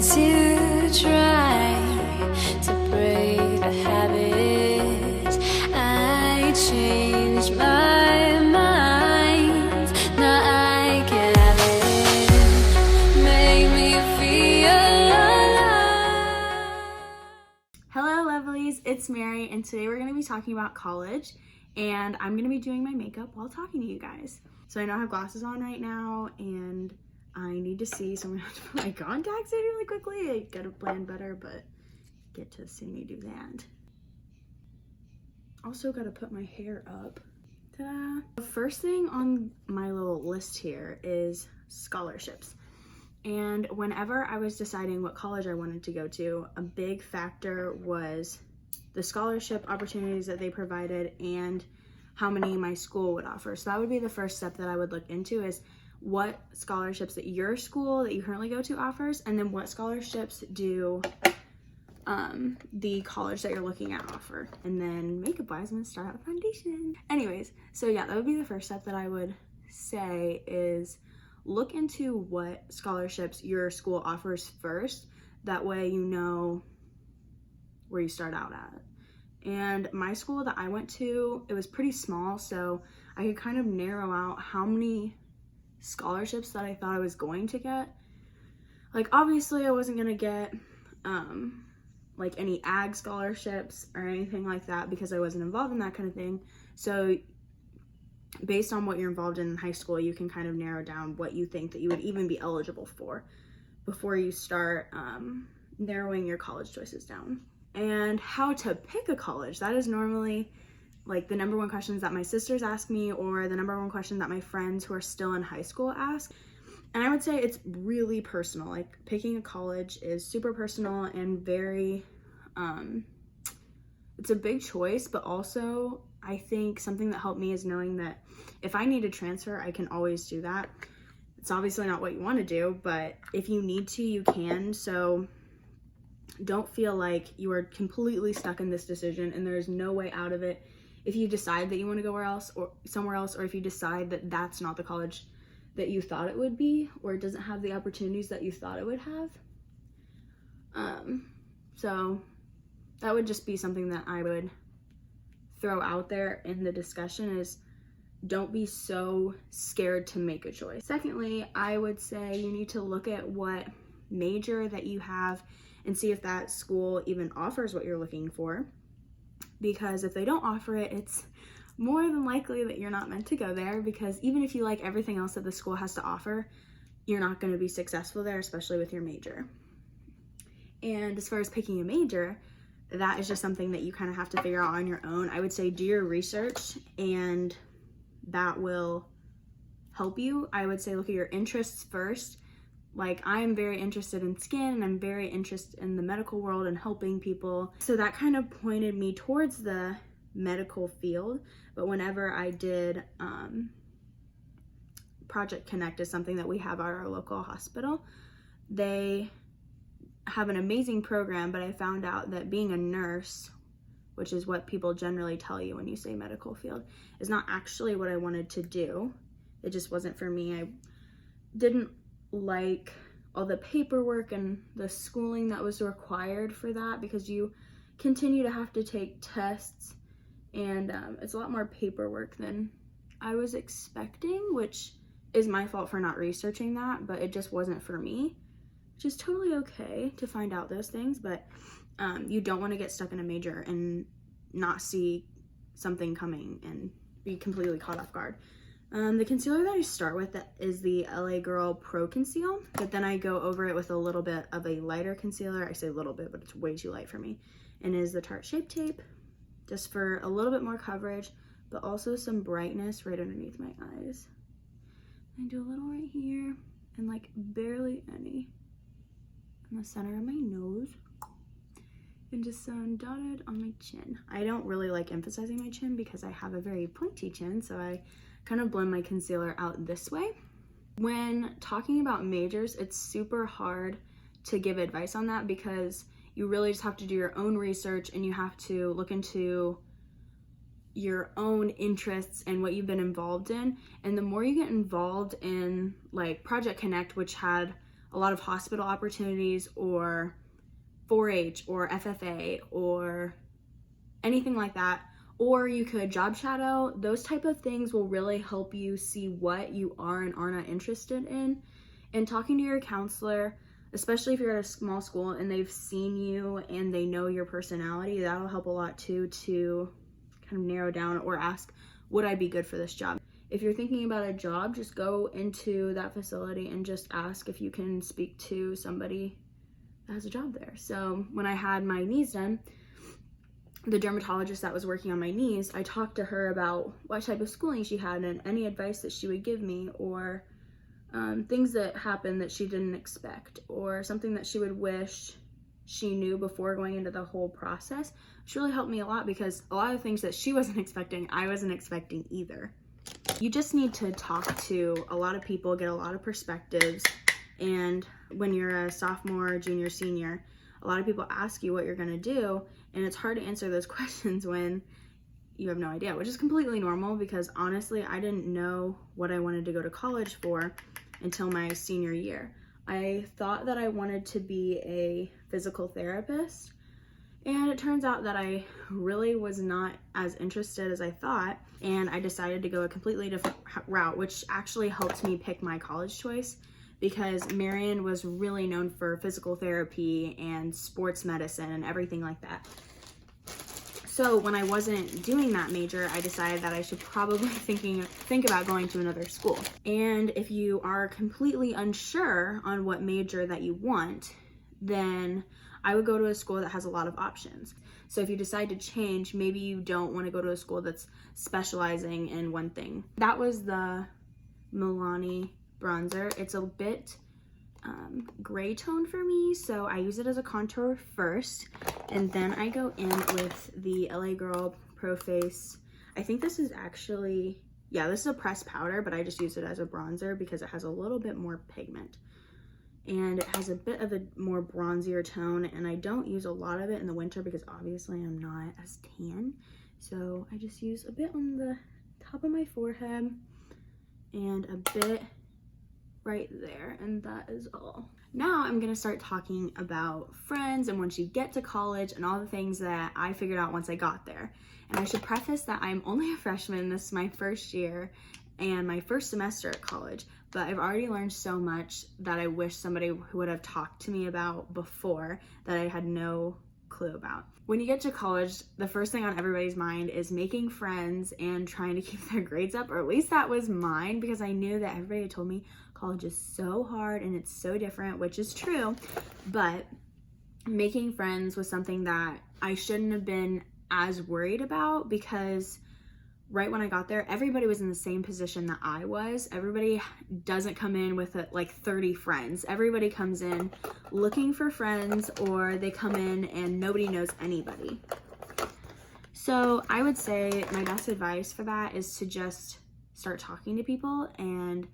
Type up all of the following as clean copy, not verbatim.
to try to break the habits. I changed my mind, now I can have it. Make me feel alive. Hello lovelies, it's Mary, and today we're going to be talking about college, and I'm going to be doing my makeup while talking to you guys. So I know I have glasses on right now and I need to see, so I'm going to have to put my contacts in really quickly. I gotta blend better, but get to see me do that. Also gotta put my hair up. Ta-da! The first thing on my little list here is scholarships. And whenever I was deciding what college I wanted to go to, a big factor was the scholarship opportunities that they provided and how many my school would offer. So that would be the first step that I would look into, is what scholarships that your school that you currently go to offers, and then what scholarships do the college that you're looking at offer. And then makeup wise, I'm gonna start out with foundation. Anyways, so yeah, that would be the first step that I would say, is look into what scholarships your school offers first. That way you know where you start out at. And my school that I went to, it was pretty small, so I could kind of narrow out how many scholarships that I thought I was going to get. Like, obviously I wasn't gonna get like any ag scholarships or anything like that because I wasn't involved in that kind of thing. So based on what you're involved in high school, you can kind of narrow down what you think that you would even be eligible for before you start narrowing your college choices down. And how to pick a college, that is normally like the number one questions that my sisters ask me, or the number one question that my friends who are still in high school ask. And I would say it's really personal. Like, picking a college is super personal and very, it's a big choice, but also I think something that helped me is knowing that if I need to transfer, I can always do that. It's obviously not what you want to do, but if you need to, you can. So don't feel like you are completely stuck in this decision and there's no way out of it. If you decide that you want to go somewhere else, or if you decide that that's not the college that you thought it would be, or it doesn't have the opportunities that you thought it would have. So that would just be something that I would throw out there in the discussion, is don't be so scared to make a choice. Secondly, I would say you need to look at what major that you have and see if that school even offers what you're looking for. Because if they don't offer it, it's more than likely that you're not meant to go there, because even if you like everything else that the school has to offer, you're not going to be successful there, especially with your major. And as far as picking a major, that is just something that you kind of have to figure out on your own. I would say do your research, and that will help you. I would say look at your interests first. Like, I'm very interested in skin, and I'm very interested in the medical world and helping people. So that kind of pointed me towards the medical field. But whenever I did, Project Connect is something that we have at our local hospital. They have an amazing program, but I found out that being a nurse, which is what people generally tell you when you say medical field, is not actually what I wanted to do. It just wasn't for me. I didn't like all the paperwork and the schooling that was required for that, because you continue to have to take tests, and it's a lot more paperwork than I was expecting, which is my fault for not researching that, but it just wasn't for me, which is totally okay to find out those things. But you don't want to get stuck in a major and not see something coming and be completely caught off guard. The concealer that I start with is the LA Girl Pro Conceal, but then I go over it with a little bit of a lighter concealer. I say a little bit, but it's way too light for me. And it is the Tarte Shape Tape, just for a little bit more coverage, but also some brightness right underneath my eyes. I do a little right here, and like barely any in the center of my nose, and just some dotted on my chin. I don't really like emphasizing my chin because I have a very pointy chin, so I kind of blend my concealer out this way. When talking about majors, it's super hard to give advice on that, because you really just have to do your own research, and you have to look into your own interests and what you've been involved in. And the more you get involved in like Project Connect, which had a lot of hospital opportunities or 4-H or FFA or anything like that. Or you could job shadow. Those type of things will really help you see what you are and are not interested in. And talking to your counselor, especially if you're at a small school and they've seen you and they know your personality, that'll help a lot too, to kind of narrow down or ask, would I be good for this job? If you're thinking about a job, just go into that facility and just ask if you can speak to somebody that has a job there. So when I had my knees done, the dermatologist that was working on my knees, I talked to her about what type of schooling she had and any advice that she would give me, or things that happened that she didn't expect, or something that she would wish she knew before going into the whole process, which really helped me a lot, because a lot of things that she wasn't expecting, I wasn't expecting either. You just need to talk to a lot of people, get a lot of perspectives, and when you're a sophomore, junior, senior, a lot of people ask you what you're gonna do, and it's hard to answer those questions when you have no idea, which is completely normal, because honestly, I didn't know what I wanted to go to college for until my senior year. I thought that I wanted to be a physical therapist, and it turns out that I really was not as interested as I thought, and I decided to go a completely different route, which actually helped me pick my college choice, because Marian was really known for physical therapy and sports medicine and everything like that. So when I wasn't doing that major, I decided that I should probably think about going to another school. And if you are completely unsure on what major that you want, then I would go to a school that has a lot of options. So if you decide to change, maybe you don't want to go to a school that's specializing in one thing. That was the Milani bronzer. It's a bit gray tone for me, so I use it as a contour first, and then I go in with the LA Girl Pro Face. I think this is actually, yeah, this is a pressed powder, but I just use it as a bronzer because it has a little bit more pigment, and it has a bit of a more bronzier tone, and I don't use a lot of it in the winter because obviously I'm not as tan, so I just use a bit on the top of my forehead and a bit right there, and that is all. Now I'm gonna start talking about friends and once you get to college and all the things that I figured out once I got there. And I should preface that I'm only a freshman. This is my first year and my first semester at college, but I've already learned so much that I wish somebody would have talked to me about before that I had no clue about. When you get to college, the first thing on everybody's mind is making friends and trying to keep their grades up, or at least that was mine, because I knew that everybody had told me college is so hard and it's so different, which is true, but making friends was something that I shouldn't have been as worried about, because right when I got there, everybody was in the same position that I was. Everybody doesn't come in with like 30 friends. Everybody comes in looking for friends, or they come in and nobody knows anybody. So I would say my best advice for that is to just start talking to people, and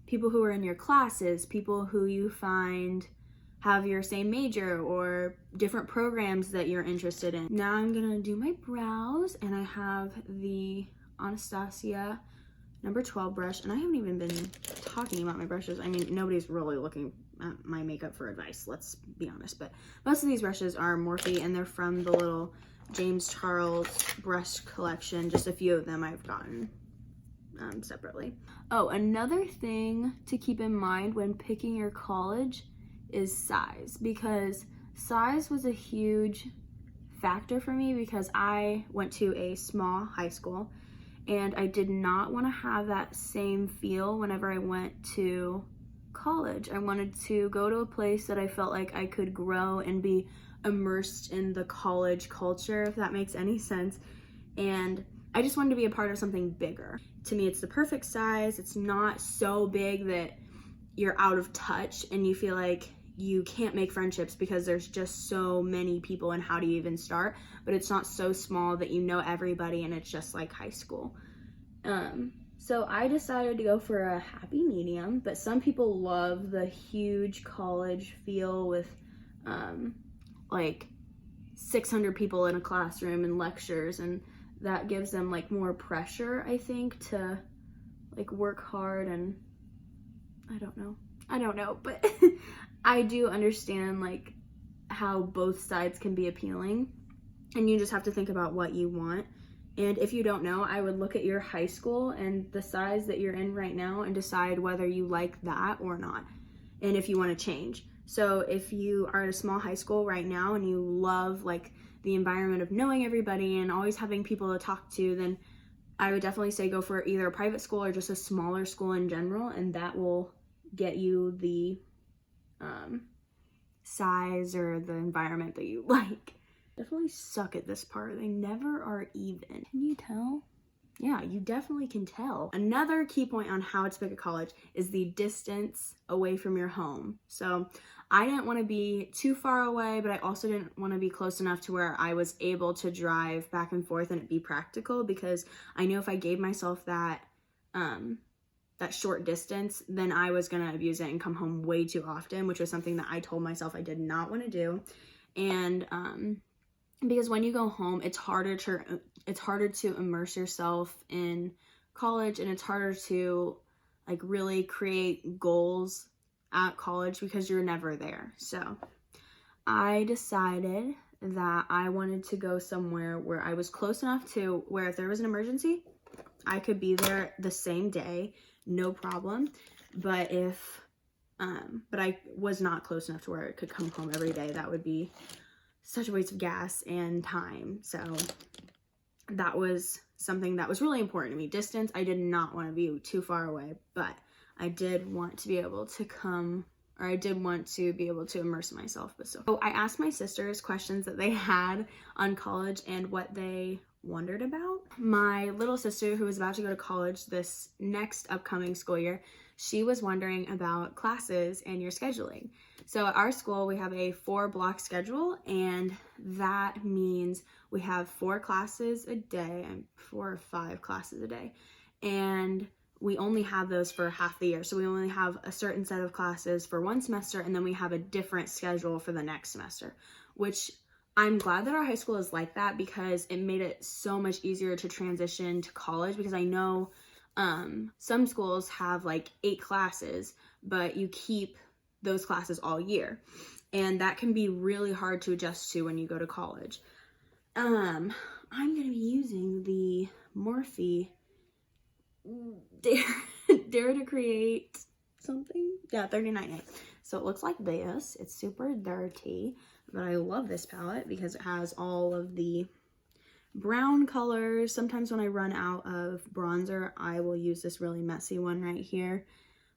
people who are in your classes, people who you find have your same major or different programs that you're interested in. Now I'm gonna do my brows, and I have the Anastasia number 12 brush, and I haven't even been talking about my brushes. I mean, nobody's really looking at my makeup for advice, let's be honest, but most of these brushes are Morphe, and they're from the little James Charles brush collection. Just a few of them I've gotten separately. Oh, another thing to keep in mind when picking your college is size, because size was a huge factor for me, because I went to a small high school and I did not want to have that same feel whenever I went to college. I wanted to go to a place that I felt like I could grow and be immersed in the college culture, if that makes any sense, and I just wanted to be a part of something bigger. To me, it's the perfect size. It's not so big that you're out of touch and you feel like you can't make friendships because there's just so many people, and how do you even start? But it's not so small that you know everybody and it's just like high school. So I decided to go for a happy medium, but some people love the huge college feel with like 600 people in a classroom and lectures, and that gives them like more pressure, I think, to like work hard, and I don't know. I don't know, but I do understand like how both sides can be appealing, and you just have to think about what you want. And if you don't know, I would look at your high school and the size that you're in right now and decide whether you like that or not, and if you want to change. So if you are at a small high school right now and you love like the environment of knowing everybody and always having people to talk to, then I would definitely say go for either a private school or just a smaller school in general, and that will get you the size or the environment that you like. Definitely suck at this part. They never are even. Can you tell? Yeah, you definitely can tell. Another key point on how to pick a college is the distance away from your home. So I didn't want to be too far away, but I also didn't want to be close enough to where I was able to drive back and forth and it be practical, because I knew if I gave myself that short distance, then I was going to abuse it and come home way too often, which was something that I told myself I did not want to do. And because when you go home, it's harder to immerse yourself in college, and it's harder to like really create goals at college because you're never there. So I decided that I wanted to go somewhere where I was close enough to where if there was an emergency, I could be there the same day, no problem. But but I was not close enough to where I could come home every day. That would be such a waste of gas and time. So that was something that was really important to me. Distance, I did not want to be too far away, but I did want to be able to immerse myself. So I asked my sisters questions that they had on college and what they wondered about. My little sister, who was about to go to college this next upcoming school year, she was wondering about classes and your scheduling. So at our school, we have a 4-block schedule, and that means we have 4 classes a day, and 4 or 5 classes a day. And we only have those for half the year. So we only have a certain set of classes for one semester, and then we have a different schedule for the next semester, which I'm glad that our high school is like that, because it made it so much easier to transition to college, because I know some schools have like 8 classes, but you keep those classes all year, and that can be really hard to adjust to when you go to college. I'm going to be using the Morphe Dare to Create something. Yeah, 39A. So it looks like this. It's super dirty, but I love this palette because it has all of the brown colors. Sometimes when I run out of bronzer, I will use this really messy one right here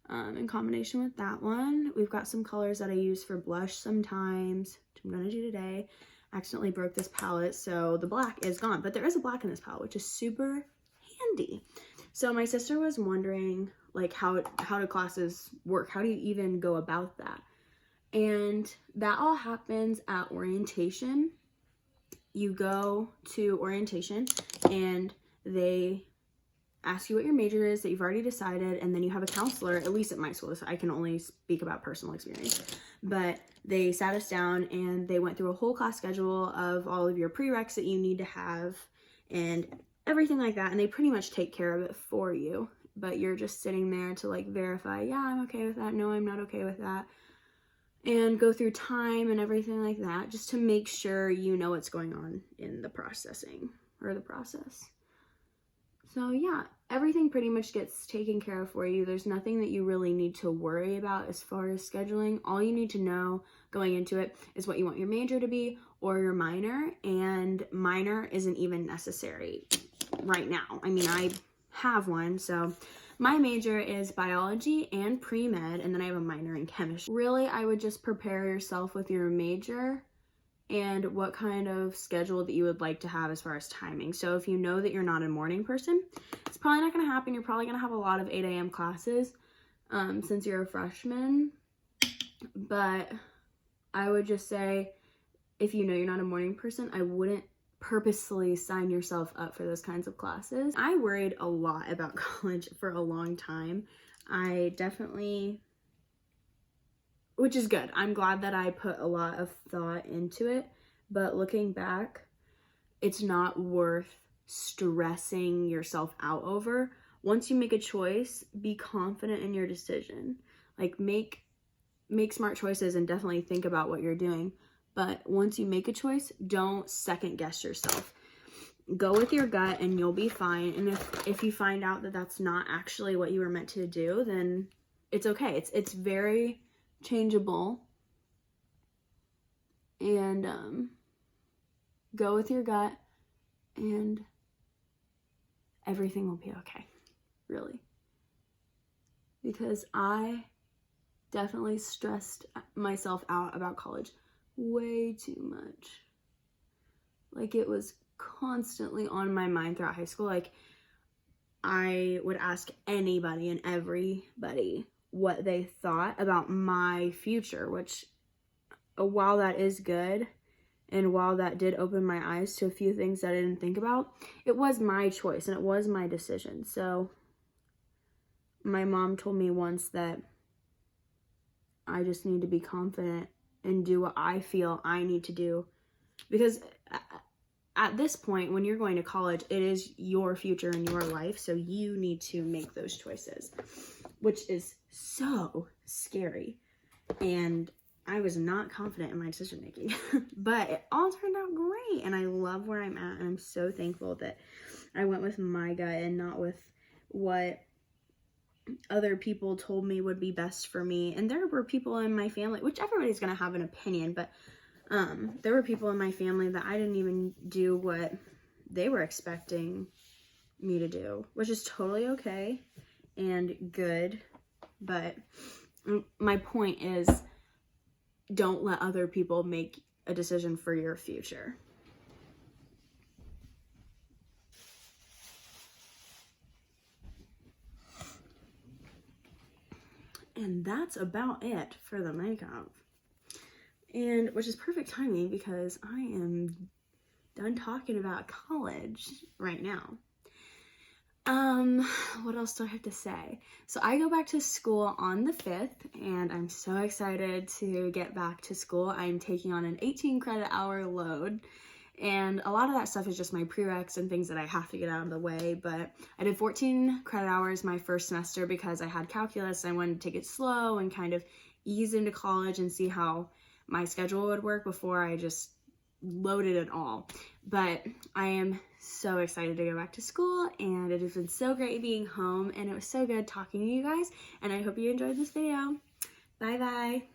in combination with that one. We've got some colors that I use for blush sometimes, which I'm going to do today. I accidentally broke this palette, so the black is gone, but there is a black in this palette, which is super handy. So my sister was wondering like how do classes work? How do you even go about that? And that all happens at orientation. You go to orientation and they ask you what your major is that you've already decided, and then you have a counselor, at least at my school, so I can only speak about personal experience, but they sat us down and they went through a whole class schedule of all of your prereqs that you need to have and everything like that, and they pretty much take care of it for you, but you're just sitting there to like verify, yeah, I'm okay with that, no, I'm not okay with that, and go through time and everything like that, just to make sure you know what's going on in the processing or the process. So yeah, everything pretty much gets taken care of for you. There's nothing that you really need to worry about as far as scheduling. All you need to know going into it is what you want your major to be or your minor, and minor isn't even necessary right now. I mean, I have one, so my major is biology and pre-med, and then I have a minor in chemistry. Really, I would just prepare yourself with your major and what kind of schedule that you would like to have as far as timing. So if you know that you're not a morning person, it's probably not going to happen. You're probably going to have a lot of 8 a.m. classes since you're a freshman. But I would just say, if you know you're not a morning person, I wouldn't purposefully sign yourself up for those kinds of classes. I worried a lot about college for a long time. I definitely, which is good. I'm glad that I put a lot of thought into it, but looking back, it's not worth stressing yourself out over. Once you make a choice, be confident in your decision. Like make smart choices and definitely think about what you're doing. But once you make a choice, don't second guess yourself. Go with your gut and you'll be fine. And if you find out that that's not actually what you were meant to do, then it's okay. It's very changeable. And go with your gut and everything will be okay, really. Because I definitely stressed myself out about college way too much. Like, it was constantly on my mind throughout high school. Like, I would ask anybody and everybody what they thought about my future, which, while that is good, and while that did open my eyes to a few things that I didn't think about, it was my choice and it was my decision. So my mom told me once that I just need to be confident and do what I feel I need to do. Because at this point, when you're going to college, it is your future and your life. So you need to make those choices, which is so scary. And I was not confident in my decision making, but it all turned out great. And I love where I'm at. And I'm so thankful that I went with my gut and not with what other people told me would be best for me. And there were people in my family, which everybody's going to have an opinion, but there were people in my family that I didn't even do what they were expecting me to do, which is totally okay and good. But my point is, don't let other people make a decision for your future. And that's about it for the makeup. And which is perfect timing because I am done talking about college right now. What else do I have to say? So I go back to school on the 5th, and I'm so excited to get back to school. I'm taking on an 18 credit hour load, and a lot of that stuff is just my prereqs and things that I have to get out of the way. But I did 14 credit hours my first semester because I had calculus. I wanted to take it slow and kind of ease into college and see how my schedule would work before I just loaded it all. But I am so excited to go back to school, and it has been so great being home, and it was so good talking to you guys, and I hope you enjoyed this video. Bye bye.